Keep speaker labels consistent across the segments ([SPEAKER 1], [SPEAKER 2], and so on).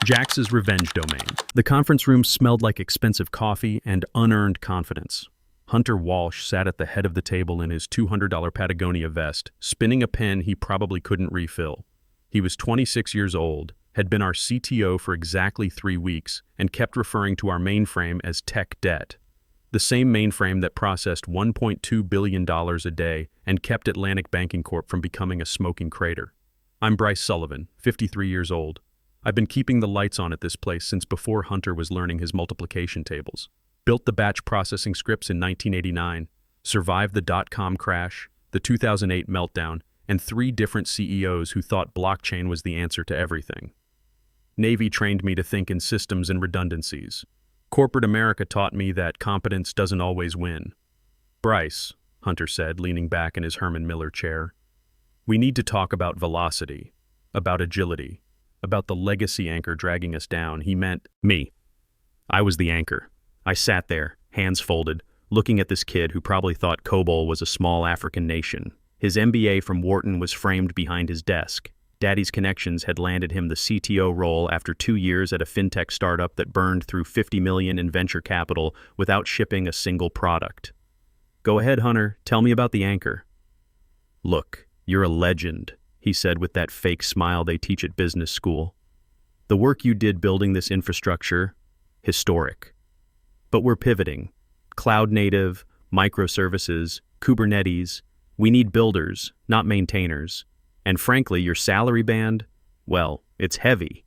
[SPEAKER 1] Jax's revenge domain. The conference room smelled like expensive coffee and unearned confidence. Hunter Walsh sat at the head of the table in his $200 Patagonia vest, spinning a pen he probably couldn't refill. He was 26 years old, had been our CTO for exactly 3 weeks, and kept referring to our mainframe as tech debt. The same mainframe that processed $1.2 billion a day and kept Atlantic Banking Corp from becoming a smoking crater. I'm Bryce Sullivan, 53 years old. I've been keeping the lights on at this place since before Hunter was learning his multiplication tables. Built the batch processing scripts in 1989, survived the dot-com crash, the 2008 meltdown, and 3 different CEOs who thought blockchain was the answer to everything. Navy trained me to think in systems and redundancies. Corporate America taught me that competence doesn't always win. Bryce, Hunter said, leaning back in his Herman Miller chair, we need to talk about velocity, about agility, about the legacy anchor dragging us down. He meant me. I was the anchor. I sat there, hands folded, looking at this kid who probably thought Kobol was a small African nation. His MBA from Wharton was framed behind his desk. Daddy's connections had landed him the CTO role after 2 years at a fintech startup that burned through $50 million in venture capital without shipping a single product. Go ahead, Hunter. Tell me about the anchor. Look, you're a legend, he said with that fake smile they teach at business school. The work you did building this infrastructure, historic. But we're pivoting. Cloud native, microservices, Kubernetes. We need builders, not maintainers. And frankly, your salary band, well, it's heavy.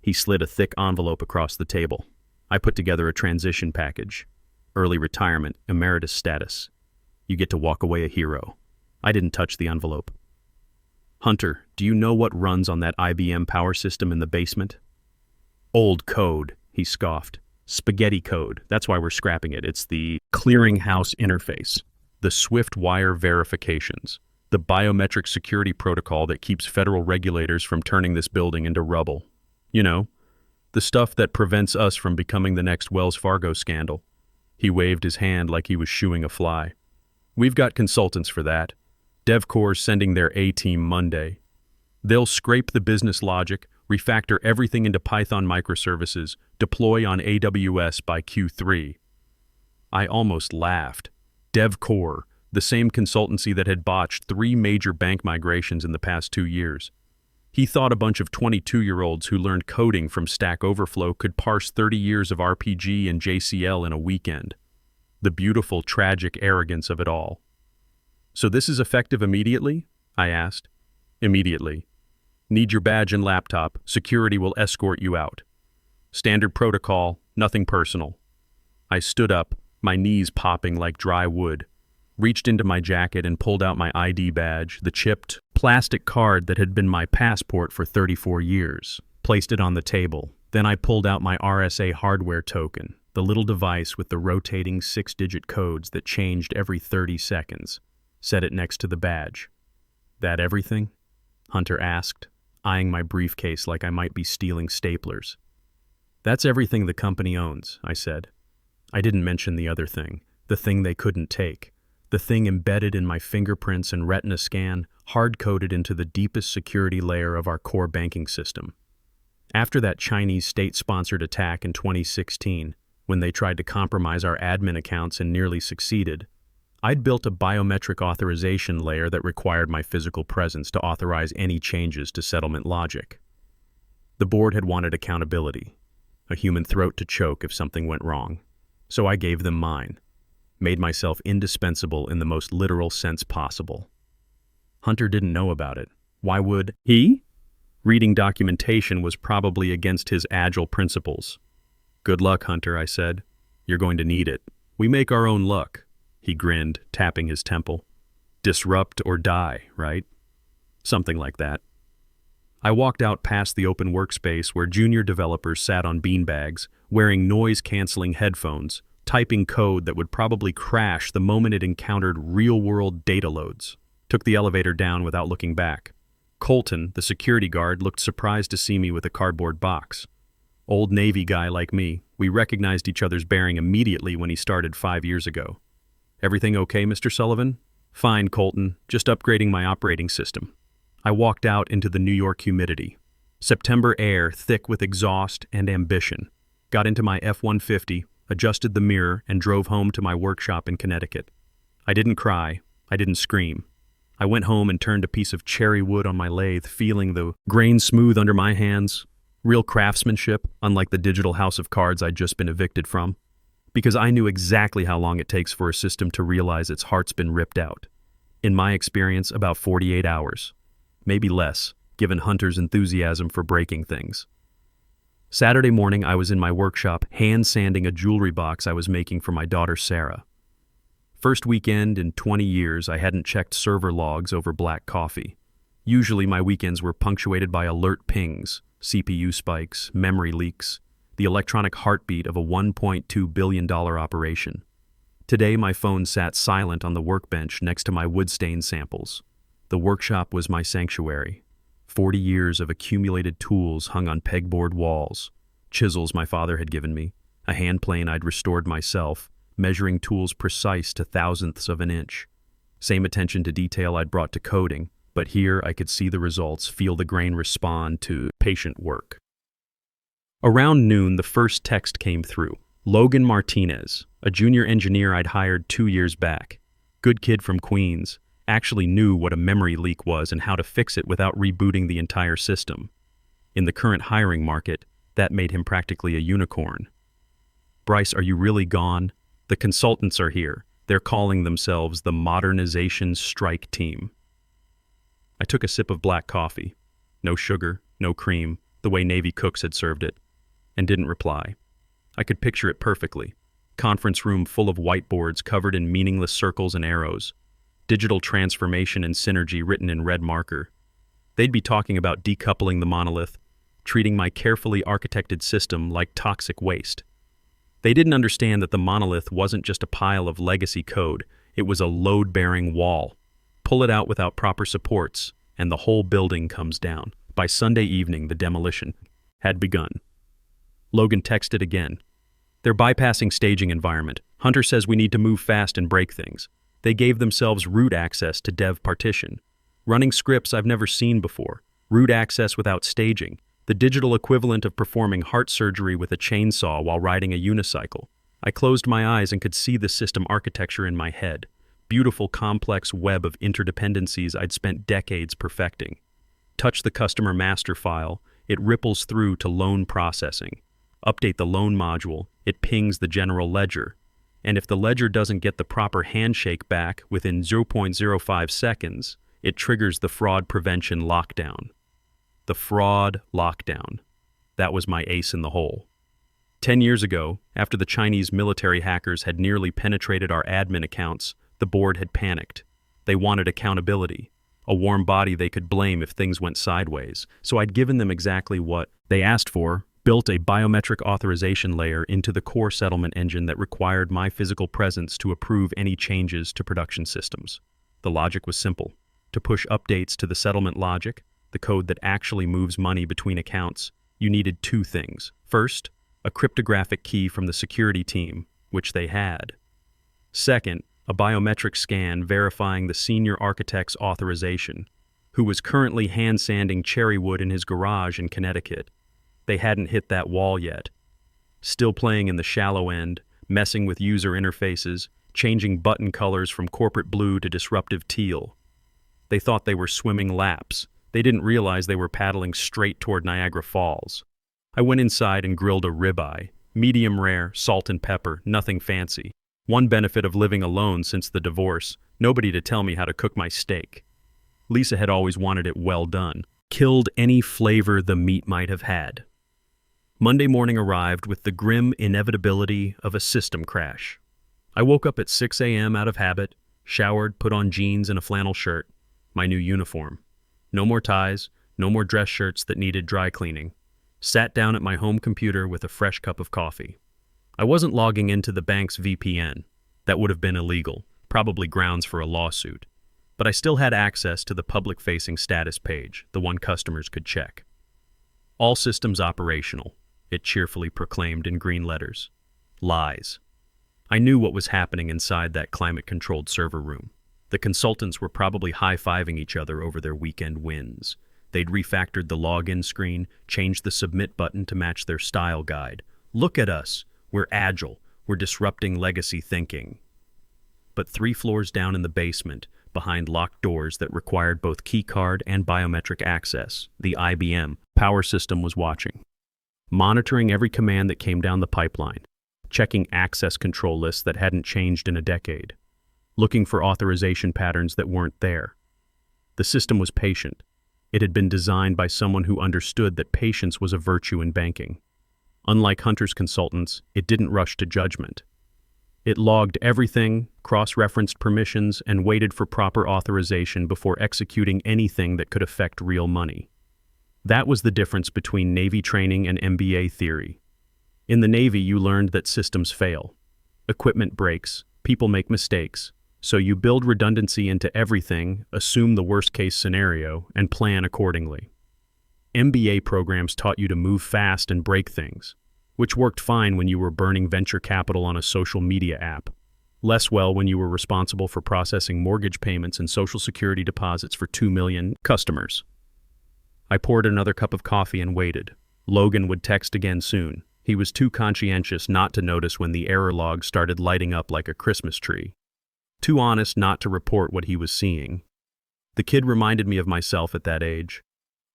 [SPEAKER 1] He slid a thick envelope across the table. I put together a transition package. Early retirement, emeritus status. You get to walk away a hero. I didn't touch the envelope. Hunter, do you know what runs on that IBM power system in the basement? Old code, he scoffed. Spaghetti code. That's why we're scrapping it. It's the clearinghouse interface, the swift wire verifications, the biometric security protocol that keeps federal regulators from turning this building into rubble. You know, the stuff that prevents us from becoming the next Wells Fargo scandal. He waved his hand like he was shooing a fly. We've got consultants for that. DevCore's sending their A-team Monday. They'll scrape the business logic, refactor everything into Python microservices, deploy on AWS by Q3. I almost laughed. DevCore, the same consultancy that had botched 3 major bank migrations in the past 2 years. He thought a bunch of 22-year-olds who learned coding from Stack Overflow could parse 30 years of RPG and JCL in a weekend. The beautiful, tragic arrogance of it all. So this is effective immediately? I asked. Immediately. Need your badge and laptop. Security will escort you out. Standard protocol, nothing personal. I stood up, my knees popping like dry wood, reached into my jacket and pulled out my ID badge, the chipped plastic card that had been my passport for 34 years, placed it on the table. Then I pulled out my RSA hardware token, the little device with the rotating 6-digit codes that changed every 30 seconds, set it next to the badge. That everything? Hunter asked, eyeing my briefcase like I might be stealing staplers. That's everything the company owns, I said. I didn't mention the other thing, the thing they couldn't take, the thing embedded in my fingerprints and retina scan, hard-coded into the deepest security layer of our core banking system. After that Chinese state-sponsored attack in 2016, when they tried to compromise our admin accounts and nearly succeeded, I'd built a biometric authorization layer that required my physical presence to authorize any changes to settlement logic. The board had wanted accountability, a human throat to choke if something went wrong. So I gave them mine, made myself indispensable in the most literal sense possible. Hunter didn't know about it. Why would he? Reading documentation was probably against his agile principles. Good luck, Hunter, I said. You're going to need it. We make our own luck. He grinned, tapping his temple. Disrupt or die, right? Something like that. I walked out past the open workspace where junior developers sat on beanbags, wearing noise-canceling headphones, typing code that would probably crash the moment it encountered real-world data loads. Took the elevator down without looking back. Colton, the security guard, looked surprised to see me with a cardboard box. Old Navy guy like me, we recognized each other's bearing immediately when he started 5 years ago. Everything okay, Mr. Sullivan? Fine, Colton. Just upgrading my operating system. I walked out into the New York humidity. September air thick with exhaust and ambition. Got into my F-150, adjusted the mirror, and drove home to my workshop in Connecticut. I didn't cry. I didn't scream. I went home and turned a piece of cherry wood on my lathe, feeling the grain smooth under my hands. Real craftsmanship, unlike the digital house of cards I'd just been evicted from. Because I knew exactly how long it takes for a system to realize its heart's been ripped out. In my experience, about 48 hours. Maybe less, given Hunter's enthusiasm for breaking things. Saturday morning, I was in my workshop hand-sanding a jewelry box I was making for my daughter Sarah. First weekend in 20 years, I hadn't checked server logs over black coffee. Usually my weekends were punctuated by alert pings, CPU spikes, memory leaks, the electronic heartbeat of a $1.2 billion operation. Today my phone sat silent on the workbench next to my wood stain samples. The workshop was my sanctuary. 40 years of accumulated tools hung on pegboard walls, chisels my father had given me, a hand plane I'd restored myself, measuring tools precise to thousandths of an inch. Same attention to detail I'd brought to coding, but here I could see the results, feel the grain respond to patient work. Around noon, the first text came through. Logan Martinez, a junior engineer I'd hired 2 years back. Good kid from Queens, actually knew what a memory leak was and how to fix it without rebooting the entire system. In the current hiring market, that made him practically a unicorn. Bryce, are you really gone? The consultants are here. They're calling themselves the Modernization Strike Team. I took a sip of black coffee. No sugar, no cream, the way Navy cooks had served it, and didn't reply. I could picture it perfectly. Conference room full of whiteboards covered in meaningless circles and arrows. Digital transformation and synergy written in red marker. They'd be talking about decoupling the monolith, treating my carefully architected system like toxic waste. They didn't understand that the monolith wasn't just a pile of legacy code, it was a load-bearing wall. Pull it out without proper supports, and the whole building comes down. By Sunday evening, the demolition had begun. Logan texted again. They're bypassing staging environment. Hunter says we need to move fast and break things. They gave themselves root access to dev partition. Running scripts I've never seen before. Root access without staging. The digital equivalent of performing heart surgery with a chainsaw while riding a unicycle. I closed my eyes and could see the system architecture in my head. Beautiful, complex web of interdependencies I'd spent decades perfecting. Touch the customer master file, it ripples through to loan processing. Update the loan module, it pings the general ledger. And if the ledger doesn't get the proper handshake back within 0.05 seconds, it triggers the fraud prevention lockdown. The fraud lockdown. That was my ace in the hole. 10 years ago, after the Chinese military hackers had nearly penetrated our admin accounts, the board had panicked. They wanted accountability, a warm body they could blame if things went sideways. So I'd given them exactly what they asked for, built a biometric authorization layer into the core settlement engine that required my physical presence to approve any changes to production systems. The logic was simple. To push updates to the settlement logic, the code that actually moves money between accounts, you needed two things. First, a cryptographic key from the security team, which they had. Second, a biometric scan verifying the senior architect's authorization, who was currently hand-sanding cherry wood in his garage in Connecticut. They hadn't hit that wall yet. Still playing in the shallow end, messing with user interfaces, changing button colors from corporate blue to disruptive teal. They thought they were swimming laps. They didn't realize they were paddling straight toward Niagara Falls. I went inside and grilled a ribeye. Medium rare, salt and pepper, nothing fancy. One benefit of living alone since the divorce, nobody to tell me how to cook my steak. Lisa had always wanted it well done. Killed any flavor the meat might have had. Monday morning arrived with the grim inevitability of a system crash. I woke up at 6 a.m. out of habit, showered, put on jeans and a flannel shirt, my new uniform. No more ties, no more dress shirts that needed dry cleaning. Sat down at my home computer with a fresh cup of coffee. I wasn't logging into the bank's VPN. That would have been illegal, probably grounds for a lawsuit. But I still had access to the public-facing status page, the one customers could check. All systems operational, it cheerfully proclaimed in green letters. Lies. I knew what was happening inside that climate-controlled server room. The consultants were probably high-fiving each other over their weekend wins. They'd refactored the login screen, changed the submit button to match their style guide. Look at us. We're agile. We're disrupting legacy thinking. But 3 floors down in the basement, behind locked doors that required both keycard and biometric access, the IBM power system was watching, monitoring every command that came down the pipeline, checking access control lists that hadn't changed in a decade, looking for authorization patterns that weren't there. The system was patient. It had been designed by someone who understood that patience was a virtue in banking. Unlike Hunter's consultants, it didn't rush to judgment. It logged everything, cross-referenced permissions, and waited for proper authorization before executing anything that could affect real money. That was the difference between Navy training and MBA theory. In the Navy, you learned that systems fail. Equipment breaks, people make mistakes, so you build redundancy into everything, assume the worst-case scenario, and plan accordingly. MBA programs taught you to move fast and break things, which worked fine when you were burning venture capital on a social media app, less well when you were responsible for processing mortgage payments and Social Security deposits for 2 million customers. I poured another cup of coffee and waited. Logan would text again soon. He was too conscientious not to notice when the error log started lighting up like a Christmas tree. Too honest not to report what he was seeing. The kid reminded me of myself at that age.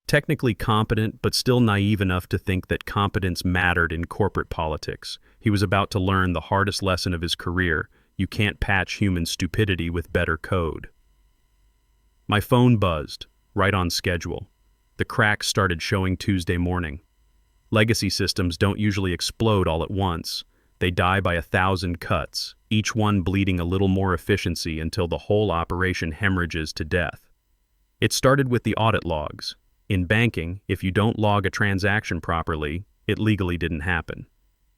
[SPEAKER 1] Technically competent, but still naive enough to think that competence mattered in corporate politics. He was about to learn the hardest lesson of his career. You can't patch human stupidity with better code. My phone buzzed, right on schedule. The cracks started showing Tuesday morning. Legacy systems don't usually explode all at once. They die by 1,000 cuts, each one bleeding a little more efficiency until the whole operation hemorrhages to death. It started with the audit logs. In banking, if you don't log a transaction properly, it legally didn't happen.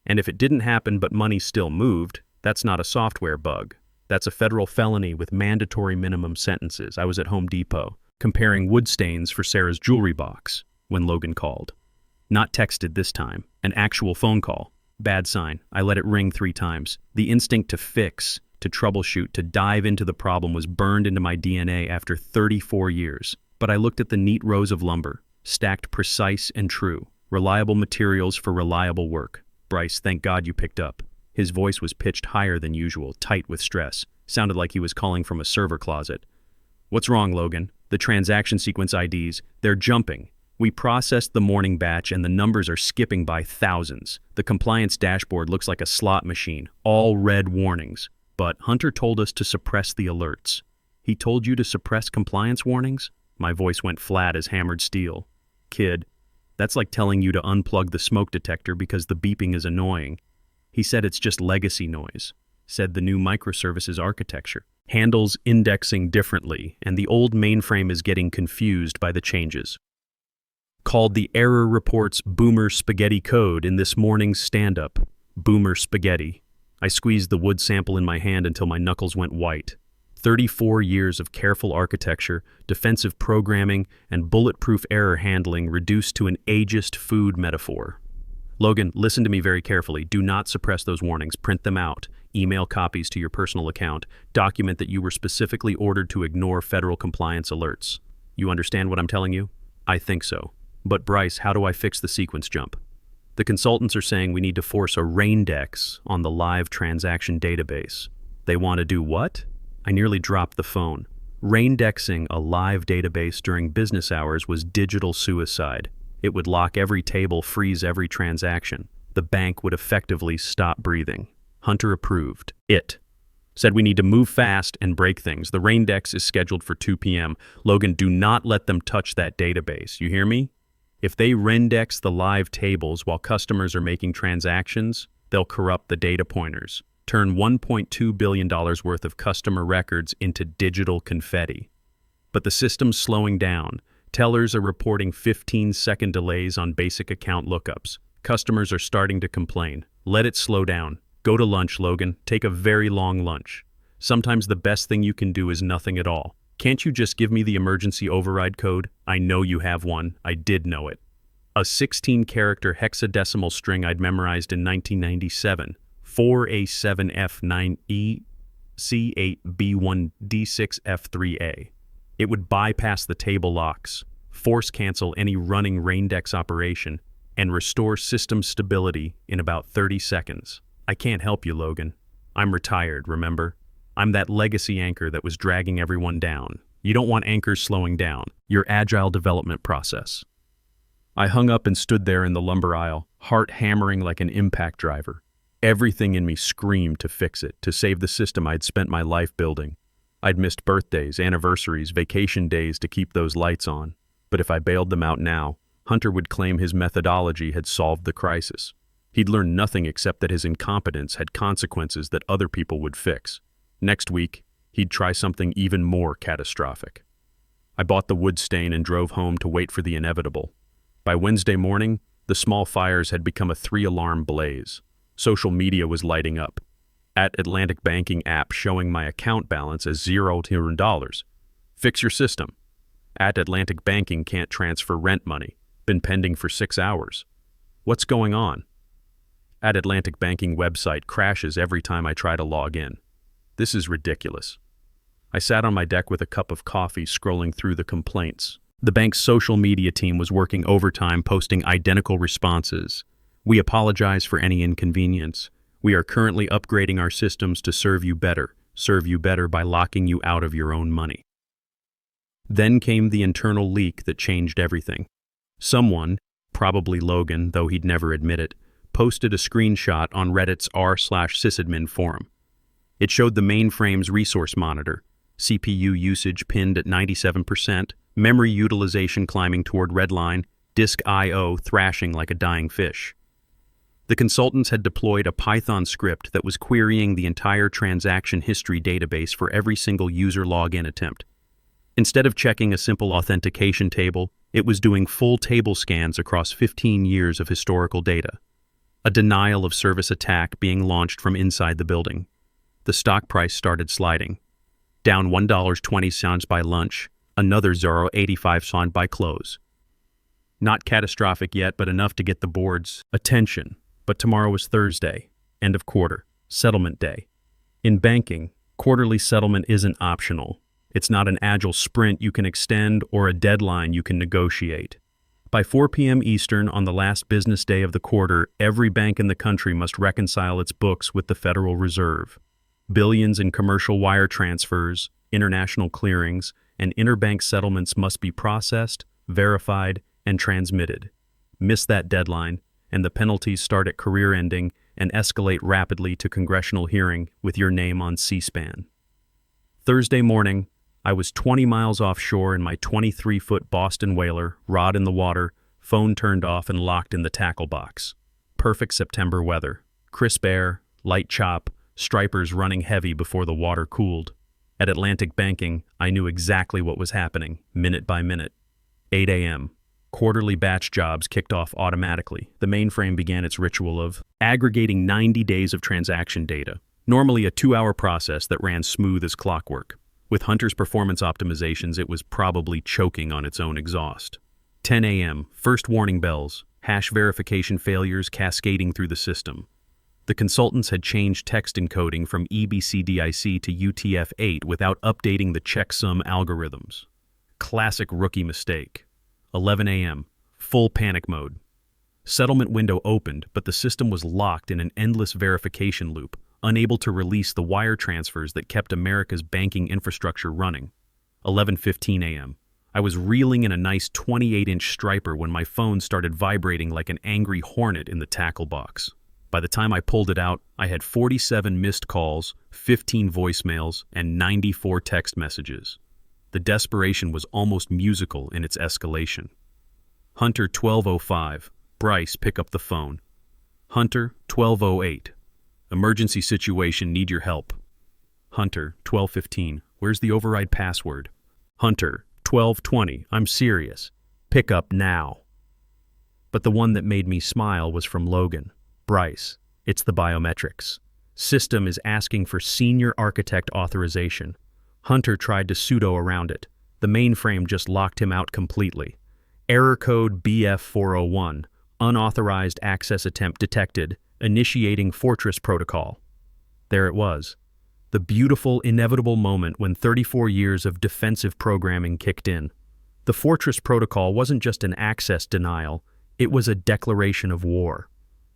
[SPEAKER 1] And if it didn't happen but money still moved, that's not a software bug. That's a federal felony with mandatory minimum sentences. I was at Home Depot, comparing wood stains for Sarah's jewelry box, when Logan called. Not texted this time, an actual phone call. Bad sign. I let it ring 3 times. The instinct to fix, to troubleshoot, to dive into the problem was burned into my DNA after 34 years. But I looked at the neat rows of lumber, stacked precise and true, reliable materials for reliable work. Bryce, thank God you picked up. His voice was pitched higher than usual, tight with stress. Sounded like he was calling from a server closet. What's wrong, Logan? The transaction sequence IDs, they're jumping. We processed the morning batch and the numbers are skipping by thousands. The compliance dashboard looks like a slot machine, all red warnings. But Hunter told us to suppress the alerts. He told you to suppress compliance warnings? My voice went flat as hammered steel. Kid, that's like telling you to unplug the smoke detector because the beeping is annoying. He said it's just legacy noise. Said the new microservices architecture handles indexing differently, and the old mainframe is getting confused by the changes. Called the error reports Boomer Spaghetti code in this morning's stand-up. Boomer Spaghetti. I squeezed the wood sample in my hand until my knuckles went white. 34 years of careful architecture, defensive programming, and bulletproof error handling reduced to an ageist food metaphor. Logan, listen to me very carefully. Do not suppress those warnings. Print them out. Email copies to your personal account. Document that you were specifically ordered to ignore federal compliance alerts. You understand what I'm telling you? I think so. But Bryce, how do I fix the sequence jump? The consultants are saying we need to force a raindex on the live transaction database. They want to do what? I nearly dropped the phone. Raindexing a live database during business hours was digital suicide. It would lock every table, freeze every transaction. The bank would effectively stop breathing. Hunter approved. It said we need to move fast and break things. The raindex is scheduled for 2 p.m. Logan, do not let them touch that database. You hear me? If they raindex the live tables while customers are making transactions, they'll corrupt the data pointers. Turn $1.2 billion worth of customer records into digital confetti. But the system's slowing down. Tellers are reporting 15-second delays on basic account lookups. Customers are starting to complain. Let it slow down. Go to lunch, Logan. Take a very long lunch. Sometimes the best thing you can do is nothing at all. Can't you just give me the emergency override code? I know you have one. I did know it. A 16-character hexadecimal string I'd memorized in 1997. 4A7F9E C8B1D6F3A. It would bypass the table locks. force cancel any running Raindex operation, and restore system stability in about 30 seconds. I can't help you, Logan. I'm retired, remember? I'm that legacy anchor that was dragging everyone down. You don't want anchors slowing down your agile development process. I hung up and stood there in the lumber aisle, heart hammering like an impact driver. Everything in me screamed to fix it, to save the system I'd spent my life building. I'd missed birthdays, anniversaries, vacation days to keep those lights on. But if I bailed them out now, Hunter would claim his methodology had solved the crisis. He'd learned nothing except that his incompetence had consequences that other people would fix. Next week, he'd try something even more catastrophic. I bought the wood stain and drove home to wait for the inevitable. By Wednesday morning, the small fires had become a 3-alarm blaze. Social media was lighting up. At Atlantic Banking app showing my account balance as $0. Fix your system. At Atlantic Banking can't transfer rent money. Been pending for 6 hours. What's going on? At Atlantic Banking website crashes every time I try to log in. This is ridiculous. I sat on my deck with a cup of coffee scrolling through the complaints. The bank's social media team was working overtime posting identical responses. We apologize for any inconvenience. We are currently upgrading our systems to serve you better by locking you out of your own money. Then came the internal leak that changed everything. Someone, probably Logan, though he'd never admit it, posted a screenshot on Reddit's r/sysadmin forum. It showed the mainframe's resource monitor, CPU usage pinned at 97%, memory utilization climbing toward redline, disk I/O thrashing like a dying fish. The consultants had deployed a Python script that was querying the entire transaction history database for every single user login attempt. Instead of checking a simple authentication table, it was doing full table scans across 15 years of historical data. A denial of service attack being launched from inside the building. The stock price started sliding. Down $1.20 by lunch, another $0.85 by close. Not catastrophic yet, but enough to get the board's attention. But tomorrow is Thursday, end of quarter, settlement day. In banking, quarterly settlement isn't optional. It's not an agile sprint you can extend or a deadline you can negotiate. By 4 p.m. Eastern on the last business day of the quarter, every bank in the country must reconcile its books with the Federal Reserve. Billions in commercial wire transfers, international clearings, and interbank settlements must be processed, verified, and transmitted. Miss that deadline, and the penalties start at career ending and escalate rapidly to congressional hearing with your name on C-SPAN. Thursday morning, I was 20 miles offshore in my 23-foot Boston whaler, rod in the water, phone turned off and locked in the tackle box. Perfect September weather. Crisp air, light chop, stripers running heavy before the water cooled. At Atlantic Banking, I knew exactly what was happening, minute by minute. 8 a.m. Quarterly batch jobs kicked off automatically. The mainframe began its ritual of aggregating 90 days of transaction data, normally a 2-hour process that ran smooth as clockwork. With Hunter's performance optimizations, it was probably choking on its own exhaust. 10 a.m., first warning bells, hash verification failures cascading through the system. The consultants had changed text encoding from EBCDIC to UTF-8 without updating the checksum algorithms. Classic rookie mistake. 11 a.m., full panic mode. Settlement window opened, but the system was locked in an endless verification loop, unable to release the wire transfers that kept America's banking infrastructure running. 11:15 a.m. I was reeling in a nice 28-inch striper when my phone started vibrating like an angry hornet in the tackle box. By the time I pulled it out, I had 47 missed calls, 15 voicemails, and 94 text messages. The desperation was almost musical in its escalation. Hunter 12:05. Bryce, pick up the phone. Hunter 12:08. Emergency situation, need your help. Hunter 12:15. Where's the override password? Hunter 12:20. I'm serious. Pick up now. But the one that made me smile was from Logan. Bryce, it's the Biometrics. System is asking for senior architect authorization. Hunter tried to pseudo around it. The mainframe just locked him out completely. Error code BF401. Unauthorized access attempt detected. Initiating Fortress protocol. There it was. The beautiful, inevitable moment when 34 years of defensive programming kicked in. The Fortress Protocol wasn't just an access denial, it was a declaration of war.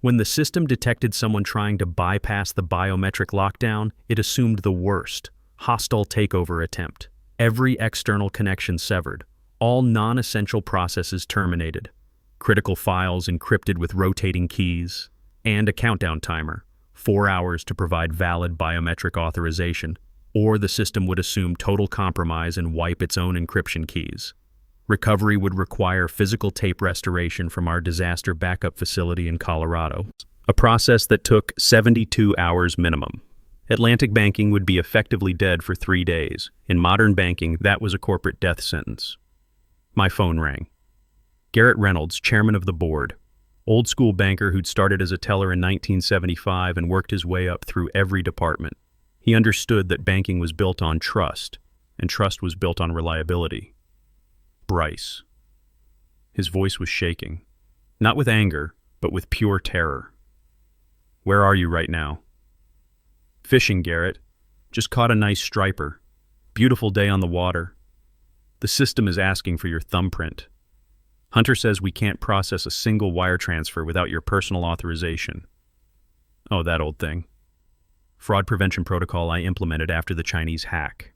[SPEAKER 1] When the system detected someone trying to bypass the biometric lockdown, it assumed the worst, hostile takeover attempt. Every external connection severed, all non-essential processes terminated, critical files encrypted with rotating keys, and a countdown timer, 4 hours to provide valid biometric authorization, or the system would assume total compromise and wipe its own encryption keys. Recovery would require physical tape restoration from our disaster backup facility in Colorado, a process that took 72 hours minimum. Atlantic Banking would be effectively dead for 3 days. In modern banking, that was a corporate death sentence. My phone rang. Garrett Reynolds, chairman of the board, old-school banker who'd started as a teller in 1975 and worked his way up through every department. He understood that banking was built on trust, and trust was built on reliability. Bryce. His voice was shaking, not with anger, but with pure terror. Where are you right now? Fishing, Garrett. Just caught a nice striper. Beautiful day on the water. The system is asking for your thumbprint. Hunter says we can't process a single wire transfer without your personal authorization. Oh, that old thing. Fraud prevention protocol I implemented after the Chinese hack.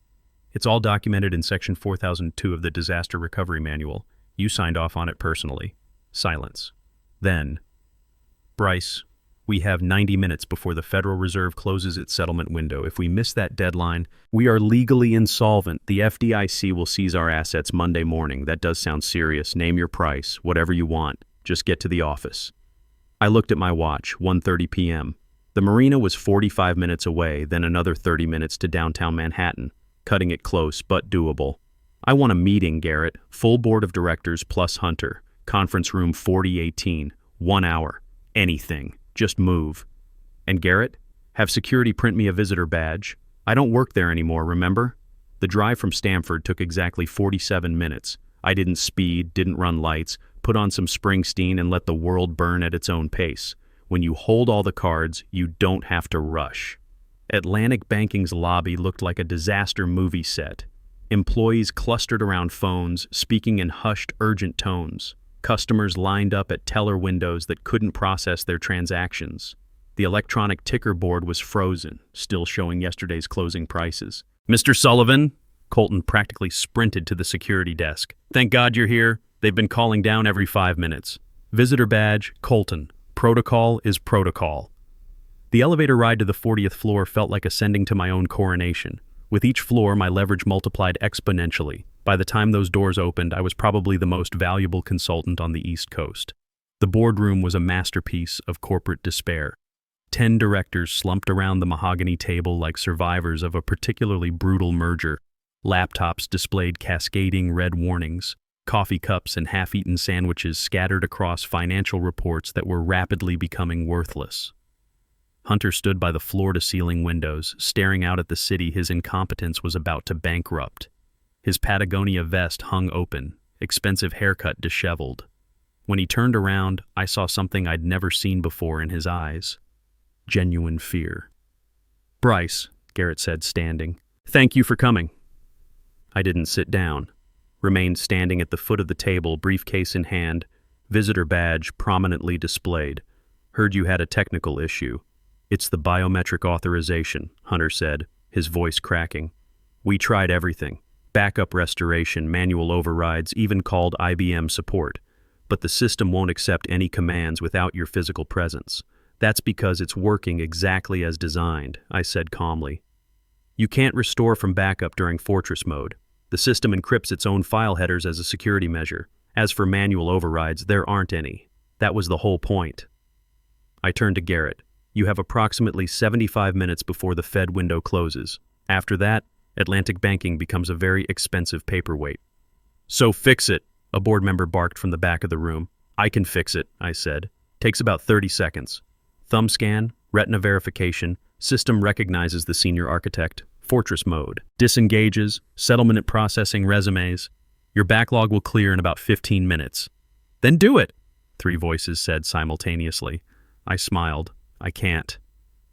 [SPEAKER 1] It's all documented in Section 4002 of the Disaster Recovery Manual. You signed off on it personally. Silence. Then, Bryce, we have 90 minutes before the Federal Reserve closes its settlement window. If we miss that deadline, we are legally insolvent. The FDIC will seize our assets Monday morning. That does sound serious. Name your price, whatever you want. Just get to the office. I looked at my watch, 1:30 p.m. The marina was 45 minutes away, then another 30 minutes to downtown Manhattan, cutting it close but doable. I want a meeting, Garrett. Full board of directors plus Hunter. Conference room 4018. 1 hour. Anything. Just move. And Garrett, have security print me a visitor badge. I don't work there anymore, remember? The drive from Stamford took exactly 47 minutes. I didn't speed, didn't run lights, put on some Springsteen and let the world burn at its own pace. When you hold all the cards, you don't have to rush. Atlantic Banking's lobby looked like a disaster movie set. Employees clustered around phones, speaking in hushed, urgent tones. Customers lined up at teller windows that couldn't process their transactions. The electronic ticker board was frozen, still showing yesterday's closing prices. Mr. Sullivan, Colton practically sprinted to the security desk. Thank God you're here. They've been calling down every 5 minutes. Visitor badge, Colton. Protocol is protocol. The elevator ride to the 40th floor felt like ascending to my own coronation. With each floor, my leverage multiplied exponentially. By the time those doors opened, I was probably the most valuable consultant on the East Coast. The boardroom was a masterpiece of corporate despair. 10 directors slumped around the mahogany table like survivors of a particularly brutal merger. Laptops displayed cascading red warnings. Coffee cups and half-eaten sandwiches scattered across financial reports that were rapidly becoming worthless. Hunter stood by the floor-to-ceiling windows, staring out at the city his incompetence was about to bankrupt. His Patagonia vest hung open, expensive haircut disheveled. When he turned around, I saw something I'd never seen before in his eyes. Genuine fear. Bryce, Garrett said, standing. Thank you for coming. I didn't sit down. Remained standing at the foot of the table, briefcase in hand, visitor badge prominently displayed. Heard you had a technical issue. It's the biometric authorization, Hunter said, his voice cracking. We tried everything. Backup restoration, manual overrides, even called IBM support. But the system won't accept any commands without your physical presence. That's because it's working exactly as designed, I said calmly. You can't restore from backup during Fortress mode. The system encrypts its own file headers as a security measure. As for manual overrides, there aren't any. That was the whole point. I turned to Garrett. You have approximately 75 minutes before the Fed window closes. After that, Atlantic Banking becomes a very expensive paperweight. So fix it, a board member barked from the back of the room. I can fix it, I said. Takes about 30 seconds. Thumb scan, retina verification, system recognizes the senior architect, Fortress mode, disengages, settlement processing resumes. Your backlog will clear in about 15 minutes. Then do it, 3 voices said simultaneously. I smiled. I can't.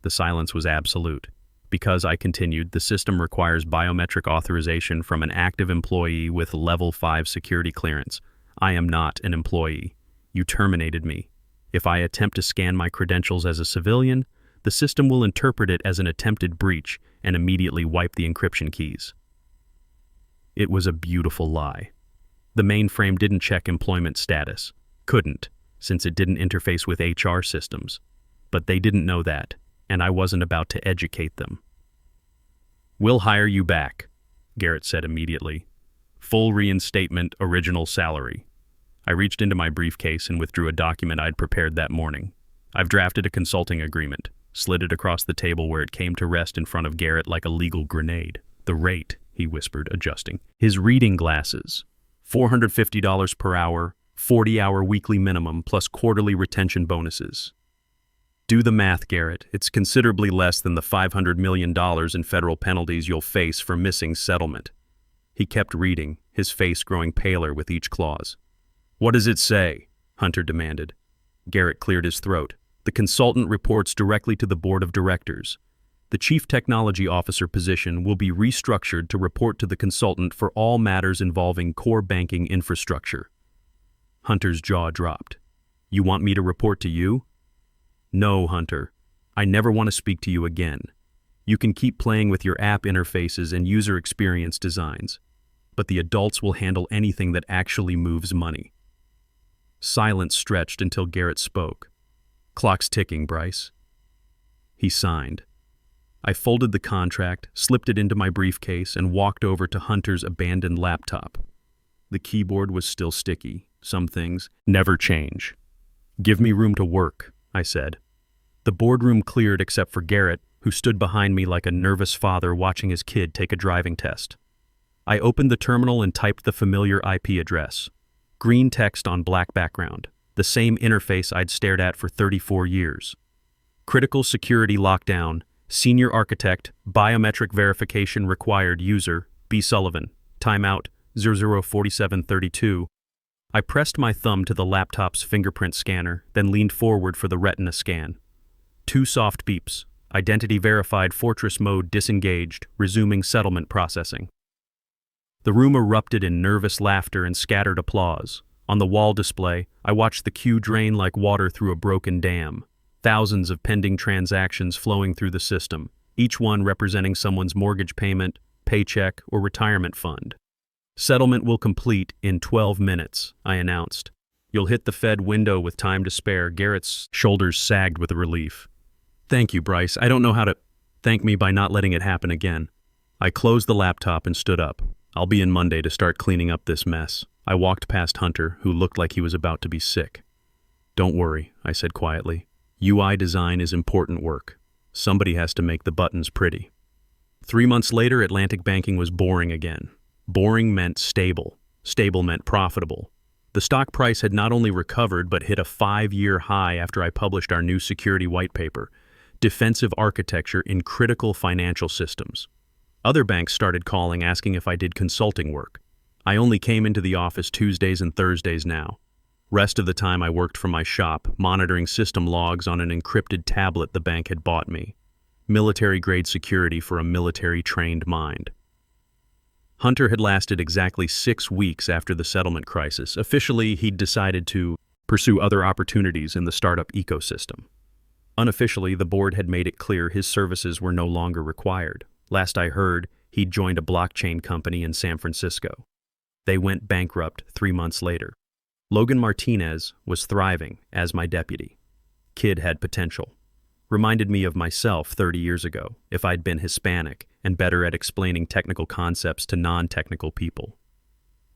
[SPEAKER 1] The silence was absolute. Because, I continued, the system requires biometric authorization from an active employee with level 5 security clearance. I am not an employee. You terminated me. If I attempt to scan my credentials as a civilian, the system will interpret it as an attempted breach and immediately wipe the encryption keys. It was a beautiful lie. The mainframe didn't check employment status. Couldn't, since it didn't interface with HR systems. But they didn't know that, and I wasn't about to educate them. "We'll hire you back," Garrett said immediately. "Full reinstatement, original salary." I reached into my briefcase and withdrew a document I'd prepared that morning. I've drafted a consulting agreement, slid it across the table where it came to rest in front of Garrett like a legal grenade. "The rate," he whispered, adjusting. "His reading glasses. $450 per hour, 40-hour weekly minimum, plus quarterly retention bonuses." "Do the math, Garrett. It's considerably less than the $500 million in federal penalties you'll face for missing settlement." He kept reading, his face growing paler with each clause. "What does it say?" Hunter demanded. Garrett cleared his throat. "The consultant reports directly to the board of directors. The chief technology officer position will be restructured to report to the consultant for all matters involving core banking infrastructure." Hunter's jaw dropped. "You want me to report to you?" "No, Hunter. I never want to speak to you again. You can keep playing with your app interfaces and user experience designs, but the adults will handle anything that actually moves money." Silence stretched until Garrett spoke. "Clock's ticking, Bryce." He signed. I folded the contract, slipped it into my briefcase, and walked over to Hunter's abandoned laptop. The keyboard was still sticky. Some things never change. "Give me room to work," I said. The boardroom cleared except for Garrett, who stood behind me like a nervous father watching his kid take a driving test. I opened the terminal and typed the familiar IP address. Green text on black background, the same interface I'd stared at for 34 years. "Critical security lockdown, senior architect, biometric verification required user, B. Sullivan, timeout, 004732. I pressed my thumb to the laptop's fingerprint scanner, then leaned forward for the retina scan. 2 soft beeps. Identity verified, fortress mode disengaged, resuming settlement processing. The room erupted in nervous laughter and scattered applause. On the wall display, I watched the queue drain like water through a broken dam. Thousands of pending transactions flowing through the system, each one representing someone's mortgage payment, paycheck, or retirement fund. "Settlement will complete in 12 minutes, I announced. "You'll hit the Fed window with time to spare." Garrett's shoulders sagged with relief. "Thank you, Bryce. I don't know how to thank me by not letting it happen again." I closed the laptop and stood up. "I'll be in Monday to start cleaning up this mess." I walked past Hunter, who looked like he was about to be sick. "Don't worry," I said quietly. "UI design is important work. Somebody has to make the buttons pretty." 3 months later, Atlantic Banking was boring again. Boring meant stable. Stable meant profitable. The stock price had not only recovered but hit a 5-year high after I published our new security white paper, Defensive Architecture in Critical Financial Systems. Other banks started calling, asking if I did consulting work. I only came into the office Tuesdays and Thursdays now. Rest of the time I worked from my shop, monitoring system logs on an encrypted tablet the bank had bought me. Military-grade security for a military-trained mind. Hunter had lasted exactly 6 weeks after the settlement crisis. Officially, he'd decided to pursue other opportunities in the startup ecosystem. Unofficially, the board had made it clear his services were no longer required. Last I heard, he'd joined a blockchain company in San Francisco. They went bankrupt 3 months later. Logan Martinez was thriving as my deputy. Kid had potential. Reminded me of myself 30 years ago, if I'd been Hispanic and better at explaining technical concepts to non-technical people.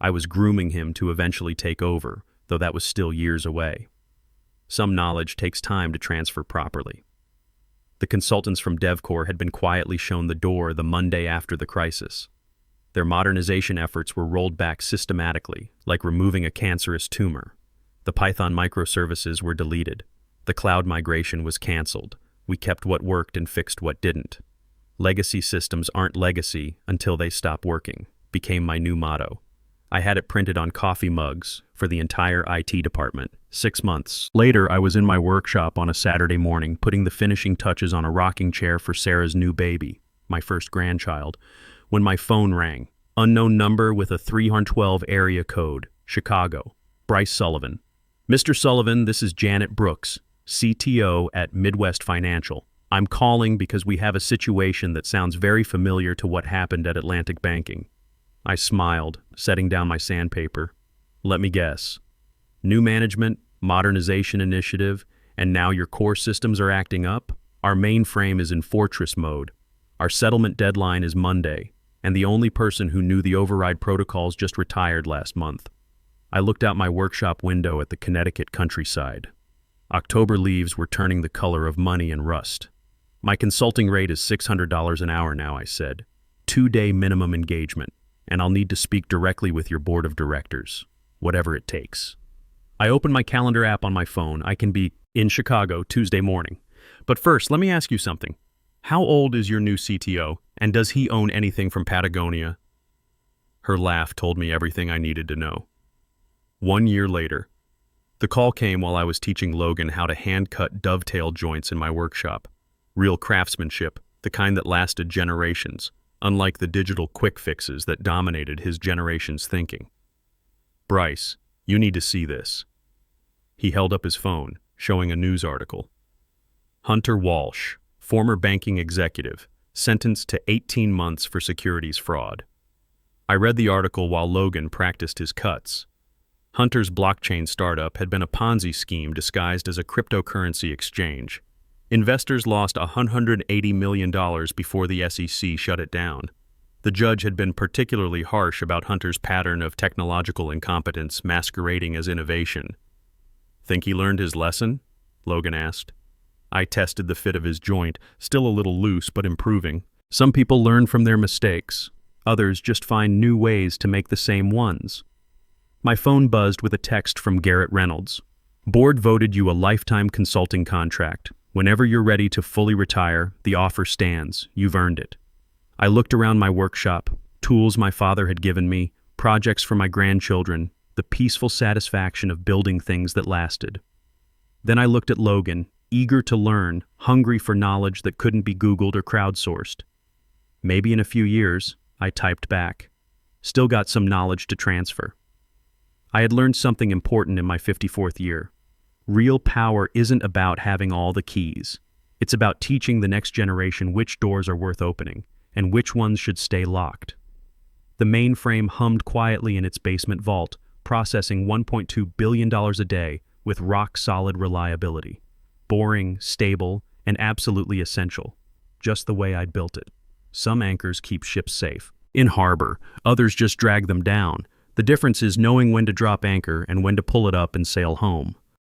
[SPEAKER 1] I was grooming him to eventually take over, though that was still years away. Some knowledge takes time to transfer properly. The consultants from DevCore had been quietly shown the door the Monday after the crisis. Their modernization efforts were rolled back systematically, like removing a cancerous tumor. The Python microservices were deleted. The cloud migration was canceled. We kept what worked and fixed what didn't. Legacy systems aren't legacy until they stop working, became my new motto. I had it printed on coffee mugs for the entire IT department. 6 months later, I was in my workshop on a Saturday morning, putting the finishing touches on a rocking chair for Sarah's new baby. my first grandchild, when my phone rang. Unknown number with a 312 area code, Chicago. Bryce Sullivan. Mr. Sullivan, this is Janet Brooks, CTO at Midwest Financial. I'm calling because we have a situation that sounds very familiar to what happened at Atlantic Banking. I smiled, setting down my sandpaper. Let me guess. New management, modernization initiative, and now your core systems are acting up? Our mainframe is in fortress mode. Our settlement deadline is Monday, and the only person who knew the override protocols just retired last month. I looked out my workshop window at the Connecticut countryside. October leaves were turning the color of money and rust. My consulting rate is $600 an hour now, I said. 2-day minimum engagement, and I'll need to speak directly with your board of directors, whatever it takes. I open my calendar app on my phone. I can be in Chicago Tuesday morning. But first, let me ask you something. How old is your new CTO, and does he own anything from Patagonia? Her laugh told me everything I needed to know. 1 year later, the call came while I was teaching Logan how to hand-cut dovetail joints in my workshop. Real craftsmanship, the kind that lasted generations, unlike the digital quick fixes that dominated his generation's thinking. Bryce, you need to see this. He held up his phone, showing a news article. Hunter Walsh, former banking executive, sentenced to 18 months for securities fraud. I read the article while Logan practiced his cuts. Hunter's blockchain startup had been a Ponzi scheme disguised as a cryptocurrency exchange. Investors lost $180 million before the SEC shut it down. The judge had been particularly harsh about Hunter's pattern of technological incompetence masquerading as innovation. Think he learned his lesson? Logan asked. I tested the fit of his joint, still a little loose but improving. Some people learn from their mistakes. Others just find new ways to make the same ones. My phone buzzed with a text from Garrett Reynolds. Board voted you a lifetime consulting contract. Whenever you're ready to fully retire, the offer stands. You've earned it. I looked around my workshop, tools my father had given me, projects for my grandchildren, the peaceful satisfaction of building things that lasted. Then I looked at Logan, eager to learn, hungry for knowledge that couldn't be Googled or crowdsourced. Maybe in a few years, I typed back. Still got some knowledge to transfer. I had learned something important in my 54th year. Real power isn't about having all the keys. It's about teaching the next generation which doors are worth opening and which ones should stay locked. The mainframe hummed quietly in its basement vault, processing $1.2 billion a day with rock-solid reliability. Boring, stable, and absolutely essential. Just the way I'd built it. Some anchors keep ships safe, in harbor. Others just drag them down. The difference is knowing when to drop anchor and when to pull it up and sail home.